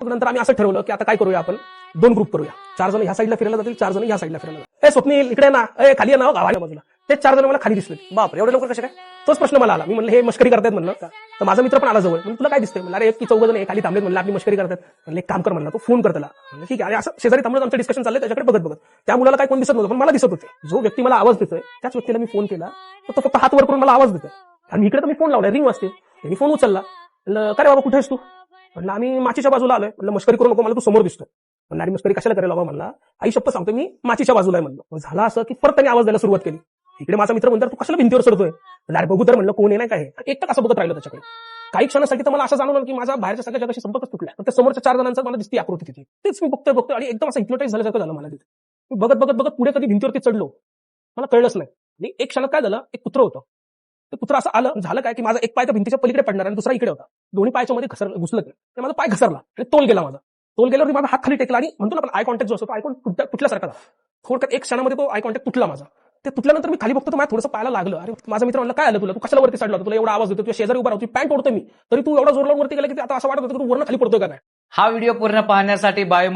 मग नंतर आम्ही असं ठरवलं की आता काय करूया, आपण 2 ग्रुप करूया. 4 जण ह्या साईडला फिरायला जातील, 4 जण ह्या साईडला फिरायला जातील. ए स्वप्नील इकडे ना, ए खाली ना गावाच्या बाजूला. ते 4 जण मला खाली दिसले. बापरे एवढे लवकर कसे काय? तोच प्रश्न मला आला. मी म्हणलं हे मस्करी करतायत म्हणलं. तर माझा मित्र पण आला जवळ. म्हणून तुला काय दिसतंय? म्हणलं अरे एक की 4 जण खाली थांबलेत, म्हणलं आपली मस्करी करतात. म्हणलं एक काम कर, म्हणलं तू फोन कर त्याला. म्हणलं ठीक आहे. आणि असं शेजारी थांबून आमचं डिस्कशन चाललंय, त्याच्याकडे बघत त्या मुलाला काय कोण दिसत नव्हतं, पण मला दिसत होते. जो व्यक्ती मला आवाज देतोय त्याच व्यक्तीला मी फोन केला. तो फक्त हात वर करून मला आवाज देतोय आणि इकडे तर मी फोन लावलाय, रिंग वाजते. त्यांनी फोन उचलला. म्हणलं काय रे बाबा कुठे आहेस तू? म्हणलं आम्ही माचीच्या बाजूला आलोय. म्हणलं मस्करी करू नको, मला तू समोर दिसतो. म्हणलं अरे मस्करी कशाला करायला बाबा? म्हणला आई शप्पथ सांगतो मी माचीच्या बाजूला आहे. म्हणलं झालं असं की परत त्यांनी आवाज द्यायला सुरुवात केली. इकडे माझा मित्र म्हणतात तू कशाला भिंतीवर चढतोय? म्हणलं अरे बघू तर, म्हणलं कोण आहे नाही काय. एक तर असं बघत राहिलं त्याच्याकडे. काही क्षणासाठी तर मला असं जाणवलं की माझा बाहेरच्या सगळ्या जगाशी संपर्कच तुटला. पण त्या समोरच्या 4 जणांचा मला दिसती आकृती तिथे. तेच मी बघतोय आणि एकदम असं हिप्नोटाईज झाल्यासारखं झालं मला तिथे. मी बघत पुढे कधी भिंतीवरती चढलो मला कळलंच नाही. आणि एक क्षणात काय झालं, एक कुत्रं होतं. ते कुत्रं असं आलं, झालं काय की माझा एक पाय त्या भिंतीच्या पलीकडे पडणार आणि दुसरा इकडे होता. दोन्ही पायाच्या मध्ये घुसलं ते. माझा पाय घसरला आणि तोल गेला माझा. तोल गेल्यावर माझा हात खाली टेकला आणि म्हणतो ना आपण आय कॉन्टॅक्ट जो असतो, आय कॉन्टॅक्ट तुटल्यासारखा झाला. थोडक्यात एक क्षणामध्ये तो आय कॉन्टॅक्ट तुटला माझा. ते तुटल्यानंतर मी खाली बघतो, मला थोडंसं पायाला लागलं. अरे माझा मित्र म्हणला काय आलं तुला, तू कशाला वरती चढला? तुला एवढा आवाज देतो, तुझ्या शेजारी उभा राहतो, पॅन्ट ओढतोय मी, तरी तू एवढा जोर लावून वरती गेला की आता असं वाटत होतं की तू वरनं खाली पडतोय का काय. हा व्हिडिओ पूर्ण पाहण्यासाठी बायो